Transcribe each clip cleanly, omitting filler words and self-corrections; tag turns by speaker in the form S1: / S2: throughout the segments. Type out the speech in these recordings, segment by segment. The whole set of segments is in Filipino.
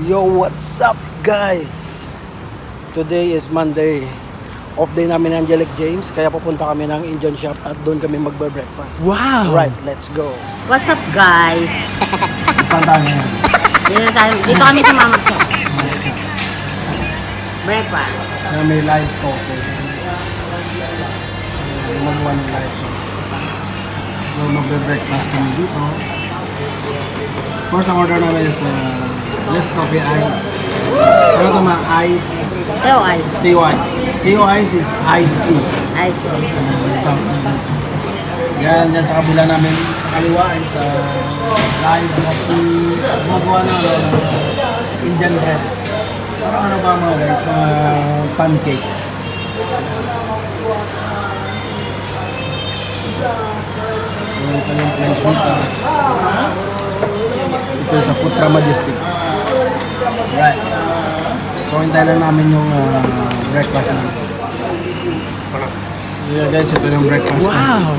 S1: Yo, what's up guys? Today is Monday. Off day namin ng Angelic James, kaya pupunta kami ng Indian shop at doon kami magbe-breakfast.
S2: Wow!
S1: Right, let's go.
S3: What's up, guys?
S1: Saan tayo ngayon?
S3: Dito kami sa Mama Shop. Breakfast.
S1: Na may live course eh. Magawa ng live course. So magbe-breakfast kami dito. First ang order namin is this coffee ice. Ano ito mga ice?
S3: Teo ice.
S1: Teo ice. Teo ice is iced tea.
S3: Ice tea.
S1: Yan sa kabila namin, sa kaliwa is live coffee. Gumagawa na Indian bread. Parang ano ba mga guys, mga pancake. So ito yung place dito. Ito sa Putra Majestic. Right. So hintay lang namin yung breakfast namin. Yeah guys, ito yung breakfast.
S2: Wow!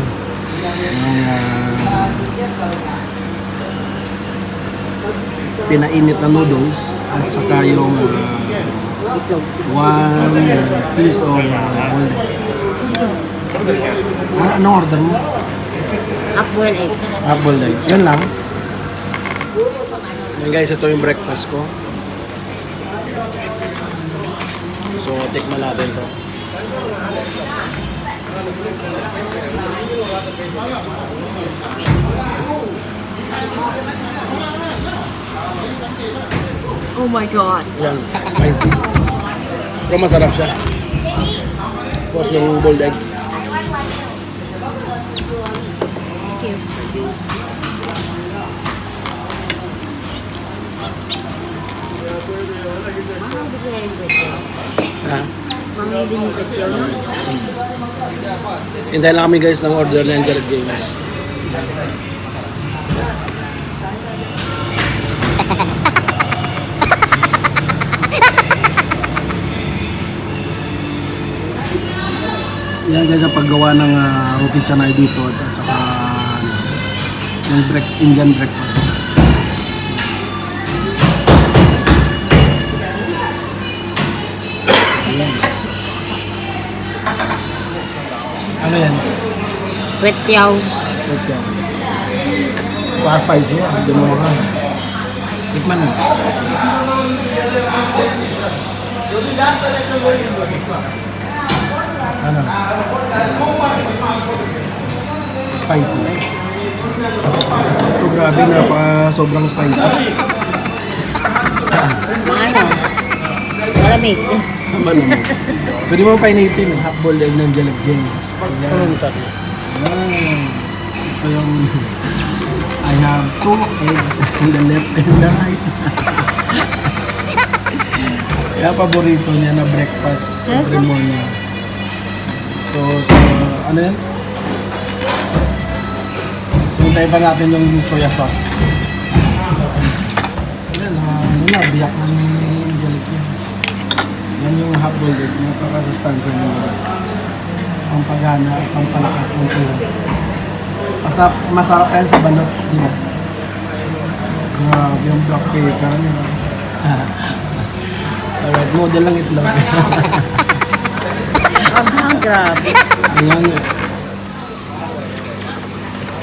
S1: Yung pinainit na noodles at saka yung one piece of boiled egg. Anong order mo?
S3: Half-boiled egg.
S1: Half-boiled egg. Yan lang. Yan guys, ito yung breakfast ko. So, tikman natin to.
S3: Oh my God.
S1: Yan, spicy. Pero masarap siya. Tapos yung boiled egg.
S3: Thank you. Mahal din kaya yung kwestiyo.
S1: Ha?
S3: Mahal din yung kwestiyo, no?
S1: Hintay lang kami guys ng order ng Angelic James. Yan guys ang paggawa ng roti canai dito at saka yung Indian breakfast. Ayan. Ano yan?
S3: Kwetiyaw.
S1: Wait yan. Baka spicy yan. Hindi mo ka. Tikman mo. Ano? Spicy. Ito grabe na pa sobrang spicy.
S3: Ano? Malamig.
S1: Malamig. Pwede mo painitin half-boiled egg ng Angelic James. Ito yung I have 2 eggs in the left and the right. Kaya paborito niya na breakfast every morning. So ano yan? So hintayin pa natin yung soya sauce. Ayan, biyak na yung Angelic James. Yan yung half-boiled egg. Napakasustansya niya. Pampagana at pampalakas ng tuwa. Masarap yan sa balot. Di ba? Grabe yung black paper niya. Alright, model lang itlog.
S3: Grabe.
S1: Ayan.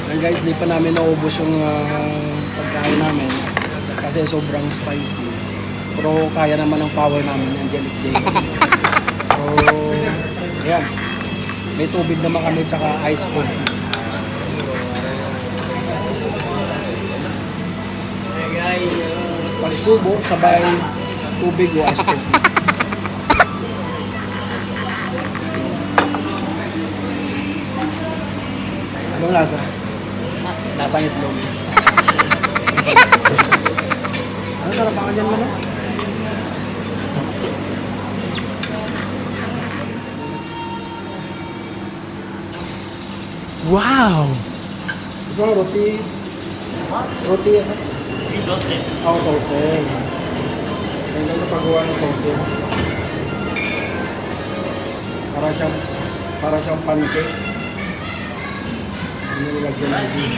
S1: Ayan guys, di pa namin naubos yung pagkain namin kasi sobrang spicy. Pero kaya naman ang power namin ng Angelic James. So, ayan. May tubig naman kami tsaka ice coffee. Pagsubo, sabay tubig o ice coffee. Anong lasa? Lasang itlog. Ano sarap ako dyan mo na?
S2: Wow!
S1: Gusto mo roti? Roti ano? Toasted. Oo, toasted. Ang ganda paggawa ng toasted. Para siyang pancake. Ano nilagyan natin?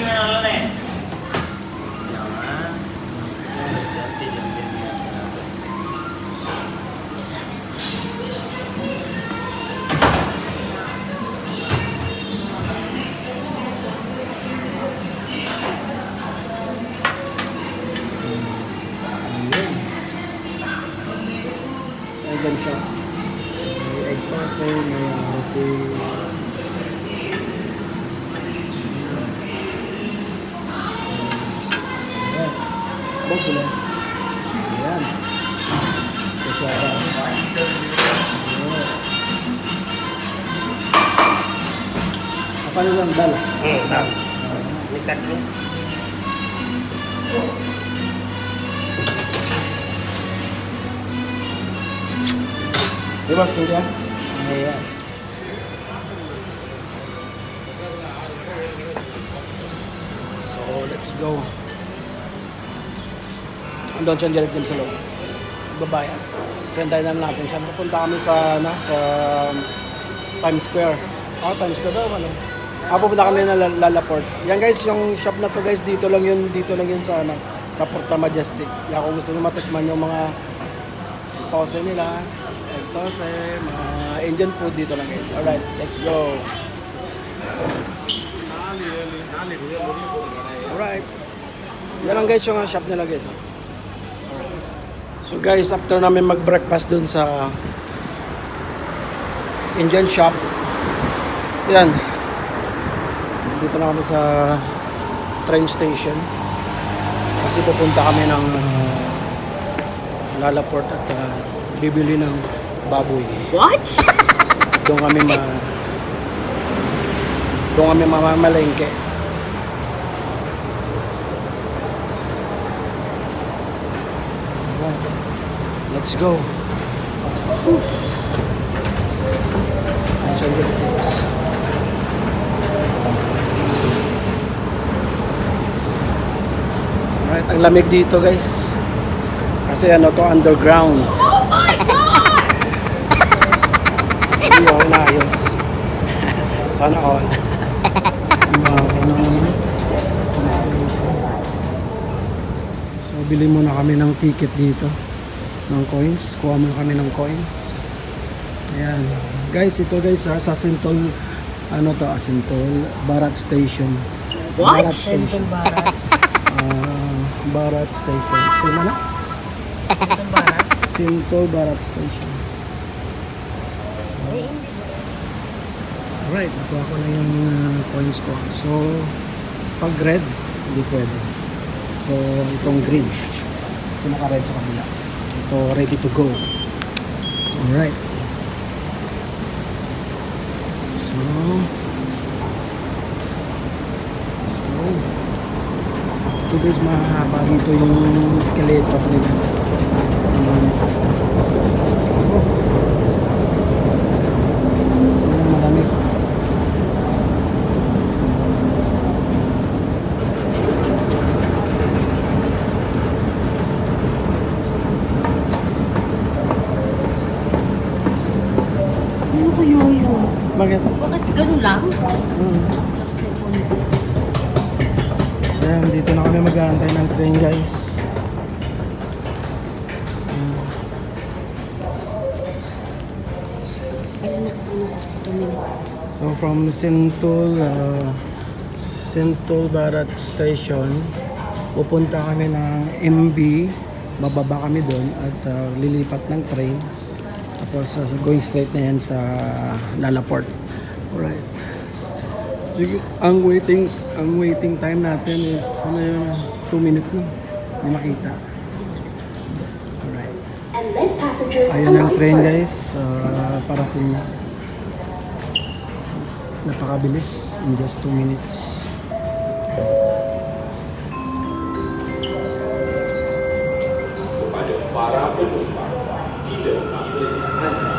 S1: Indian shop. May egg pase, may roti. Ayan. Boss, dula. Ayan. Ito siya. Apa lang dala?
S2: May tatlo.
S1: Di ba, studio? Ayan. So, let's go. Andun siya direct din sa loob. Babae. Friend tayo na natin siya. Pupunta kami sa Times Square. Times Square daw, ano? Pupunta kami na Lalaport. Yan guys, yung shop na to guys, dito lang yun sa sa Porta Majestic. Kaya kung gusto nyo matikman yung mga tose nila, egg tose, mga Indian food dito lang guys. Alright, let's go. Alright. Yan lang guys yung shop nila guys. So guys, after namin mag-breakfast dun sa Indian shop, yan. Dito na kami sa train station. Kasi pupunta kami ng Lalaport at bibili ng baboy.
S3: What?
S1: Doon kami mamamalengke. Let's go. Alright, ang lamig dito guys. Kasi ano to, underground. Oh my God! Hindi ako naayos. Sana all. So, bili muna kami ng ticket dito. Ng coins. Kuha muna kami ng coins. Ayan. Guys, ito guys sa Sintol, ano to, Sintol Barat Station.
S3: What?
S1: Barat Station.
S3: Barat.
S1: Barat Station. Sino na?
S3: Barat.
S1: Sintol Barat Station. Alright, nakuha ko na yung coins ko. So, pag red, hindi pwede. So, itong green. So, naka-red sa kabila. Ito, ready to go. Alright. So guys, mahaba dito yung skeleton nila. Malamig.
S3: Ano kayo yun?
S1: Bakit?
S3: Bakit ganun lang?
S1: Ayan, dito na kami mag-aantay ng train guys.
S3: Ilan na 2 minutes.
S1: So from Sintol Barat Station, pupunta kami ng MB, bababa kami doon at lilipat ng train. Tapos going straight na yan sa Lalaport. Alright. Sige, ang waiting time natin is 2 minutes na. Hindi makita. Alright. Ayan ang train guys. Parating na. Napakabilis in just 2 minutes.
S4: Kepada para penumpang tidak diperkenankan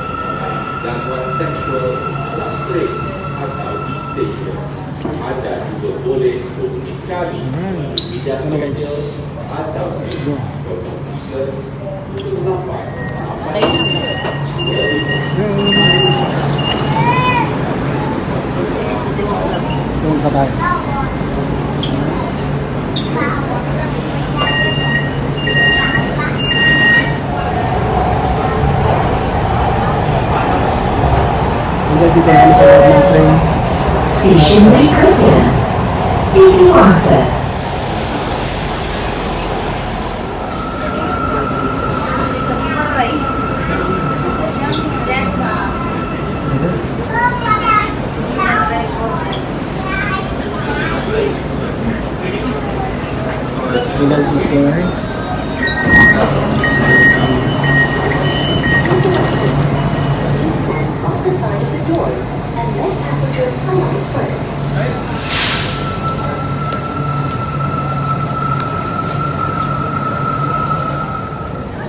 S4: gangguan seksual dalam train atau di stesen. Anda juga boleh berbicara di bidang
S1: Ito na guys.
S4: sosial atau
S1: Let's go.
S4: berkomunikasi untuk mendapat apa
S3: Tayo na.
S1: Let's go.
S3: Ito yung sa
S1: Doon sa tayo. Guys, dito namin sa loob ng train.
S5: Station Vancouver. Iiwasan.
S1: This is guys.
S5: Off the side of the doors and let passengers alight first.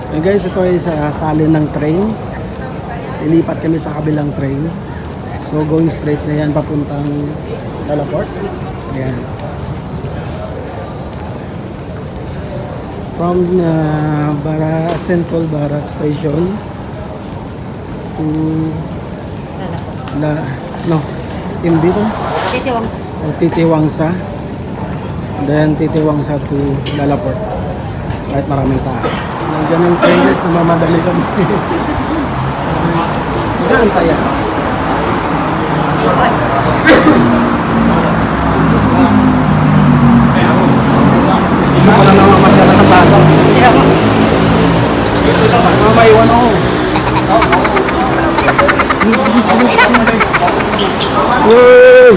S1: Hey guys, ito ay sa salin ng train. Ilipat kami sa kabilang train. So going straight na yan papuntang Lalaport. Ayan. From Central Barat Station to Imbito,
S3: Titiwang.
S1: Titiwangsa. Then Titiwangsa to Lalaport. Kahit maraming tao. Nandiyan yung train guys, namamadali kami. Nag-aantay yan. Hindi ko na naman masyala sa plaza. Mga maiwan ako. Woo!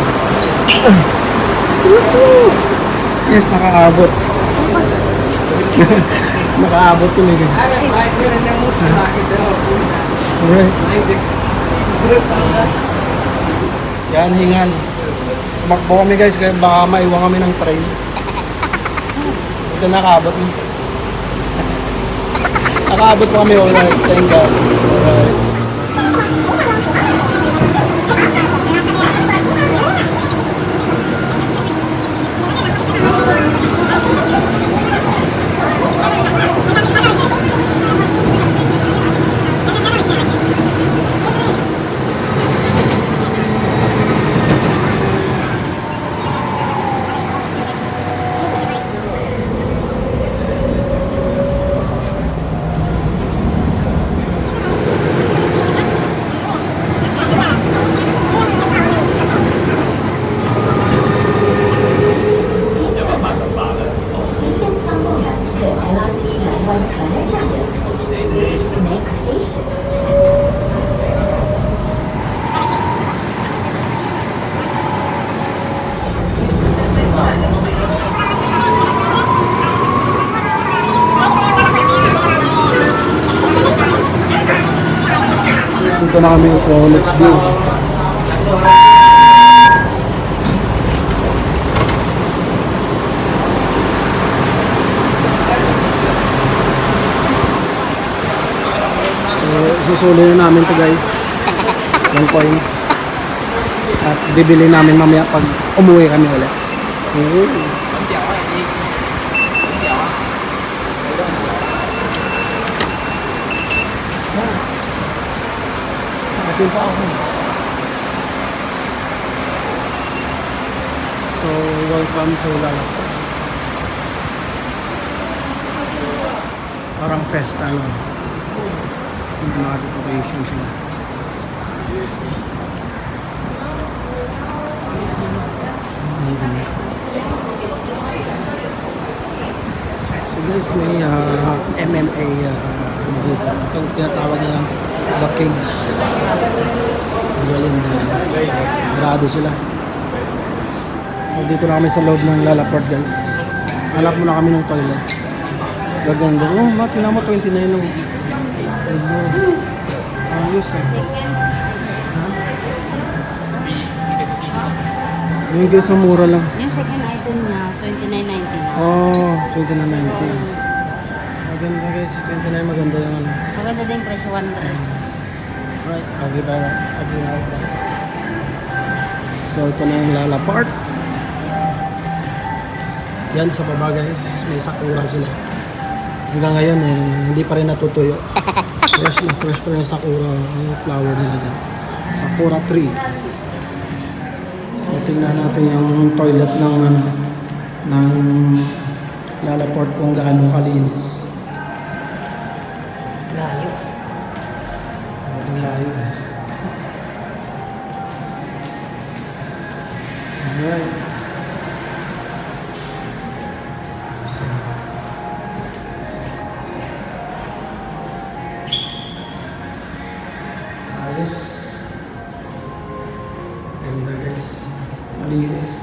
S1: Yes, nakaabot. Nakaabot yun eh. Yan, hingan. Tumakbo kami guys, kaya baka maiwan kami ng train. Ito nakaabot mo. Nakaabot pa kami, alright. Thank God. Alright. Dito na kami, so let's go. So, susuli na namin to guys. Yung coins. At bibili namin mamaya pag umuwi kami ulit. Atin pa ako. So, welcome to Lalaport. Parang festa lang. Cinematic occasion sila. So guys, may MMA dito. Itong tinatawag nilang The Kings. Galing na. Sarado sila. So dito na kami sa loob ng Lalaport guys. Hanap muna kami ng toilet. Gaganda. Oh, makina mo 29 lang. Ayos ah. Yung guys, ang mura lang.
S3: Yung second item niya, 29.99.
S1: Oh, 29.90. Maganda guys, 29 maganda yung ano.
S3: Maganda din presyo, 100.
S1: Right, so ito na yung Lalaport. Yan sa baba guys, may sakura sila. Hanggang ngayon eh, hindi pa rin natutuyo. Fresh na fresh pa rin yung sakura, yung flower nila dyan. Sakura tree. So tingnan natin yung toilet ng ano, ng Lalaport kung gaano kalinis.
S3: Layo.
S1: Ang layo. Alright. So, ayos. Ganda guys. Malinis.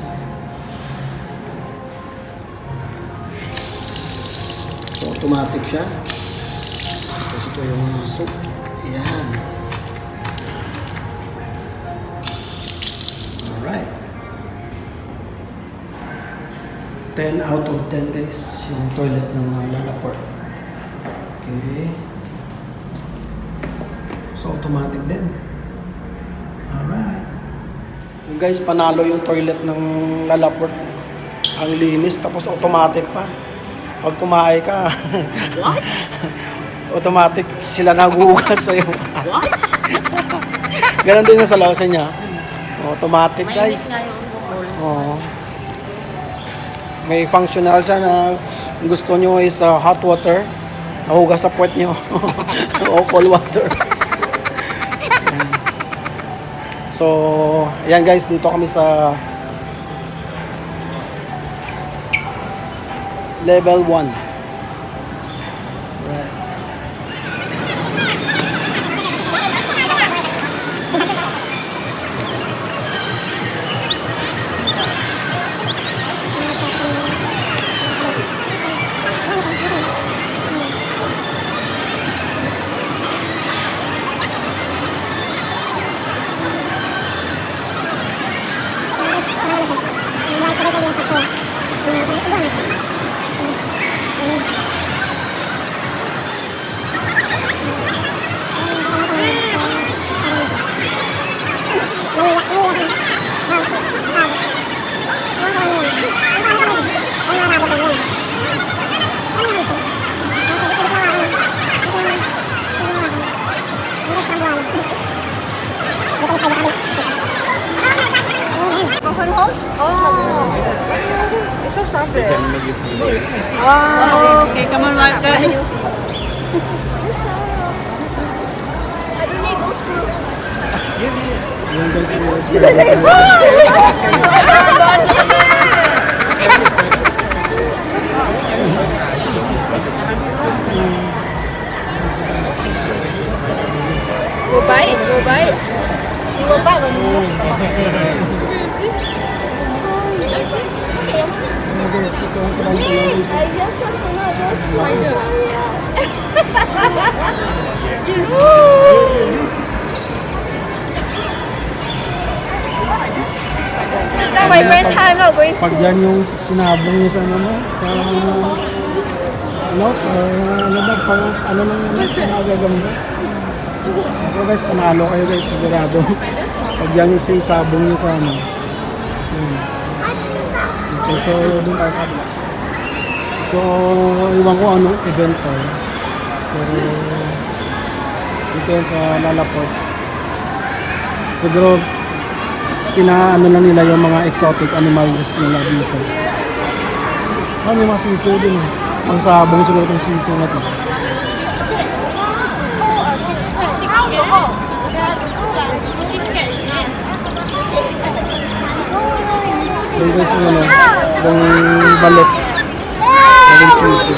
S1: siya. Tapos ito yung soup. Ayan. Alright. 10 out of 10 guys. Yung toilet ng Lalaport. Okay. So automatic din. Alright. Yung guys, panalo yung toilet ng Lalaport. Ang linis, tapos automatic pa. Pag kumain ka,
S3: What?
S1: automatic sila naguhugas sa'yo.
S3: What?
S1: Ganon din sa lasa niya. Automatic
S3: Mainit
S1: guys.
S3: nga yung bowl.
S1: Oo. May functional siya na gusto nyo is hot water. Nahugas sa puwet nyo. O cold water. Ayan. So, ayan guys, dito kami sa level 1. Right.
S3: Okay, come on, Marka.
S1: Ayan guys, yung spell.
S6: Go bite, go bite. You go bite when you look.
S5: I just want to know those
S6: Tell my friends how I'm not going to
S1: Pag
S6: school.
S1: yan yung sinabong niya sa ano, sa ano, ano ba, pang, ano nang nagaganda. Ako guys, panalo kayo guys, sigurado. Pag yan yung isabong niya sa ano. Okay, so dun tayo sa kabila. So, iwan ko anong event to. Pero, dito yan sa Lalaport. Siguro, pinaano lang nila yung mga exotic animals nila dito. Ah, may mga sisiw din eh. Ang sabong siguro itong sisiw na to. Yung guys yung ano, yung balit. Yung sisiw.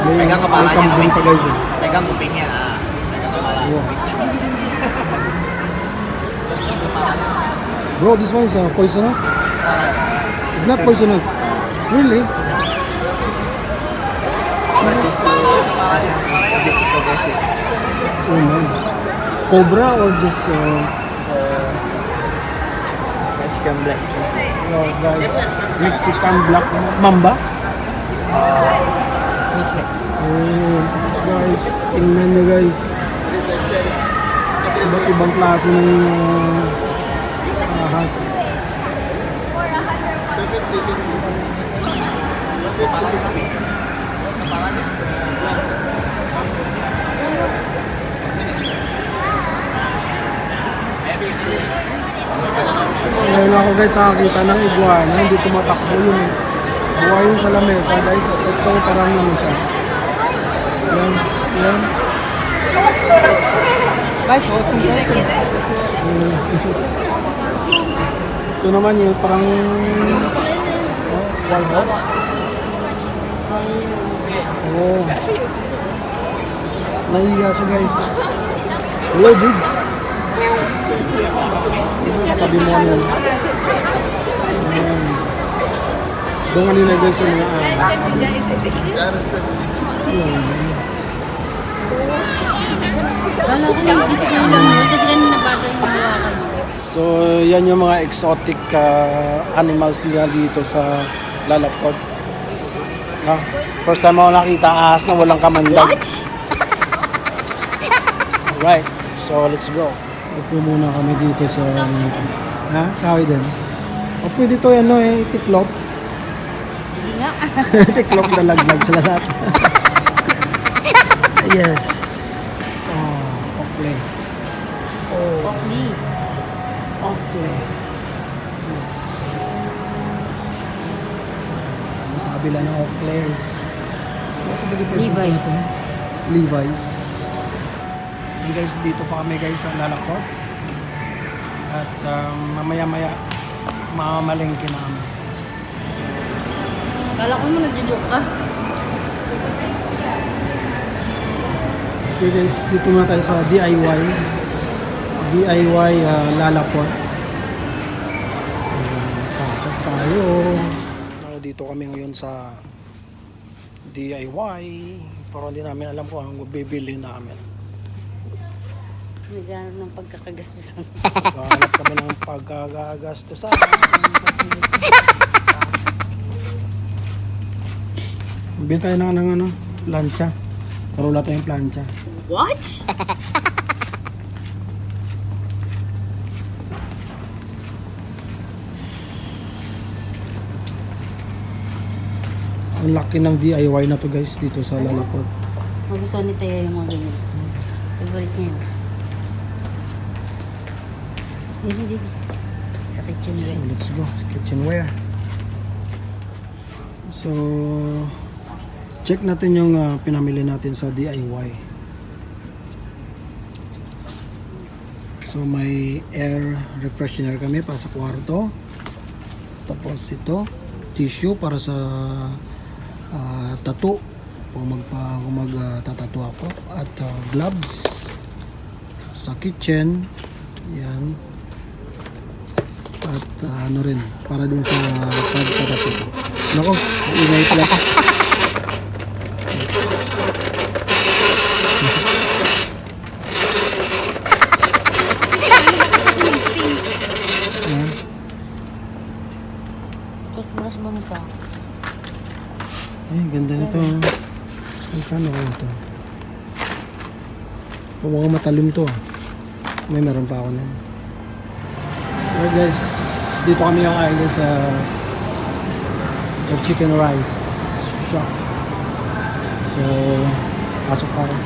S1: May kambing pa guys yun.
S2: Pegang kupingnya.
S1: Wow. Bro, this one is poisonous? It's not poisonous. Really? Oh man. Cobra or just
S2: Mexican black.
S1: oh, guys, Mexican black mamba? Oh, guys, tingnan nyo guys. Iba't ibang klase ng ahas. Ngayon ako guys nakakita ng iguana, hindi tumatakbo yun eh. Buhay yung sa lamesa guys, ito parang ano siya. Yan, yan. Guys, awesome guys. Ito naman yung parang walhut. Oh. Nahiya siya guys. Hello dudes. Ito sa tabi mo yan. Ayan. So, Doon kanina guys yung mga
S3: Kala ko yung display lang yun. Kasi kanina bata yung hawakan.
S1: So, yan yung mga exotic animals nila dito sa Lalaport. No? First time ako nakita ahas na walang kamandag.
S3: What?
S1: Alright, so let's go. Upo muna kami dito sa... Ha? Kaway din. O pwede to ano tiklop.
S3: Hindi nga.
S1: Tiklop na laglag sila lahat. Yes. Oh, okay. Oh,
S3: Okni.
S1: okay. Yes. Sa kabila ng Oakley's. Sa
S3: Levi's.
S1: Levi's. And guys, dito pa kami guys sa Lalaport. At mamaya-maya mamamalengke namin.
S3: Kala ko mo nagjo-joke ka.
S1: Okay guys, dito na tayo sa DIY Lalaport. So, pasok tayo. Dito kami ngayon sa DIY, pero hindi namin alam kung anong bibili namin.
S3: Naghanap ng pagkakagastusan.
S1: Maghanap kami ng pagkagastusan. Bili tayo ng plancha. Karula tayong plancha.
S3: What?
S1: Ang laki ng DIY na to guys dito sa Lalaport.
S3: Magustuhan ni Taya yung mga ganyan. Favorite niya yun. Dito. Sa kitchenware.
S1: So let's go sa kitchenware. So check natin yung pinamili natin sa DIY. So may air refreshener kami para sa kwarto. Tapos ito tissue para sa tattoo kung magtatattoo ako, at gloves sa kitchen yan, at ano rin para din sa pagtatattoo. Nako, ingay pala pa. Ayan.
S3: Toothbrush mo sa
S1: Ay, ganda nito. Ay, paano kaya ito? Mukhang matalim to ah. May meron pa ako nun. Alright guys, dito kami yung kain sa the chicken rice shop. So, pasok pa rin.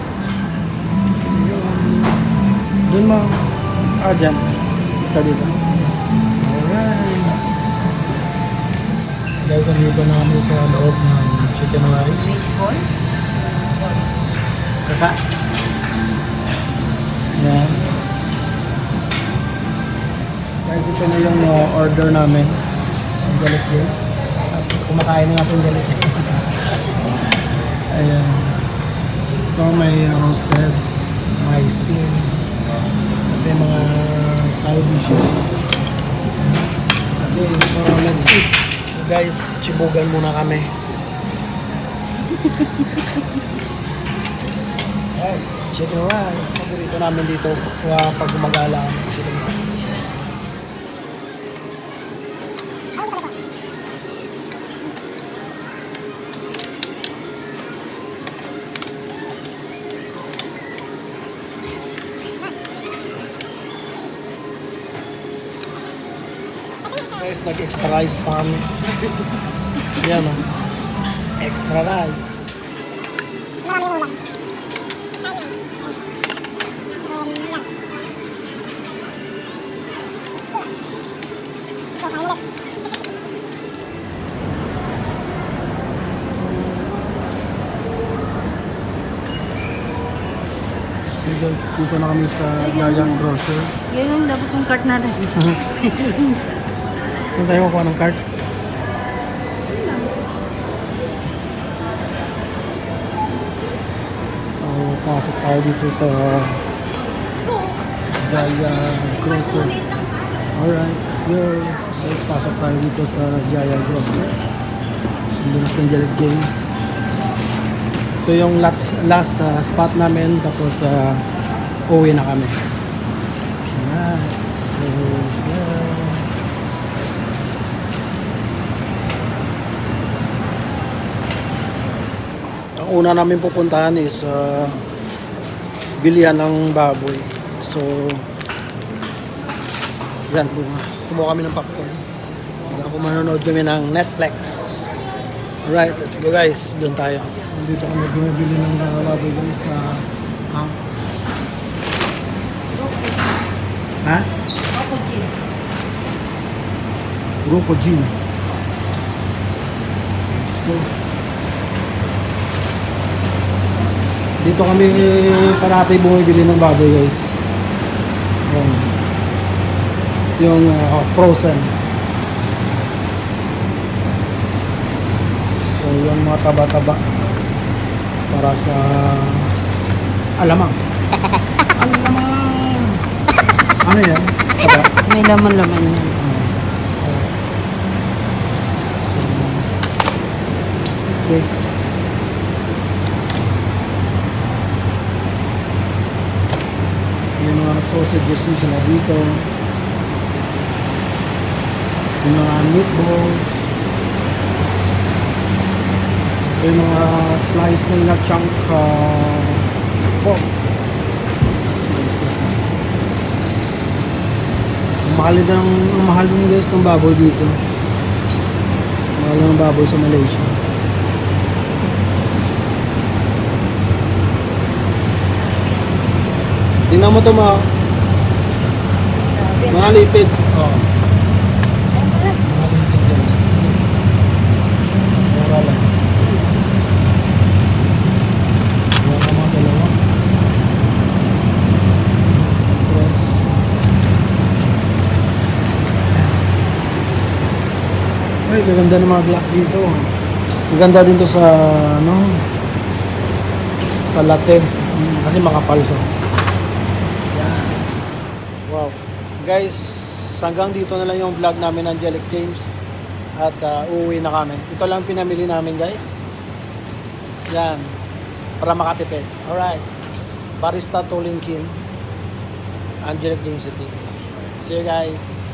S1: Doon mo. Dyan. Dito. Alright. Guys, andito na kami sa loob ng chicken rice.
S3: baseball.
S1: Kaka. Yan. Guys, ito na yung order namin. Ang galit James. At kumakain na nga sa galit. Ayan. So may roasted, may steam, at may mga side dishes. Okay, so let's eat. So guys, chibugan muna kami. Alright, chicken rice. Paborito namin dito pag gumagala kami. Chicken rice. Guys, nag-extra rice pa kami. Yan o. Extra rice. Dito na kami sa Giant Grocer.
S3: Yan yung dapat yung cart natin.
S1: Saan tayo kukuha ng cart? So, pasok tayo dito sa Giant Grocer. Alright, so guys, pasok tayo dito sa Giant Grocer. Doon na sa Angelic James. Ito yung last spot namin. Tapos uwi na kami. Alright. So, ang una namin pupuntahan is bilihan ng baboy. So, yan. Kumuha kami ng popcorn. Kung manonood kami ng Netflix. Alright, let's go guys. Doon tayo. Dito kami bumibili ng baboy guys sa house. Ha? Grupo Gin. Let's go. Dito kami parati bumibili ng baboy guys. Yung frozen. So yung mga taba-taba para sa alamang. Alamang! Ano yan? Taba?
S3: May laman-laman yan.
S1: So, okay. Yung mga sausages yung sila dito. Yung mga meatballs. Yung mga slice na chunk pork. Slices na. Ang mahal din guys ng baboy dito. Mahal ng baboy sa Malaysia. Tingnan mo ito mga lipid. Oh. Mga lipid guys. Mura lang. Mura mga dalawa. Tres. Ay, gaganda ng mga glass dito. Maganda din to sa sa latte. Kasi makapal siya. Wow. Guys, hanggang dito na lang yung vlog namin ng Angelic James. At uuwi na kami. Ito lang pinamili namin guys. Yan. Para makatipid. Alright. Barista Tolingkin. Angelic James TV. See you guys.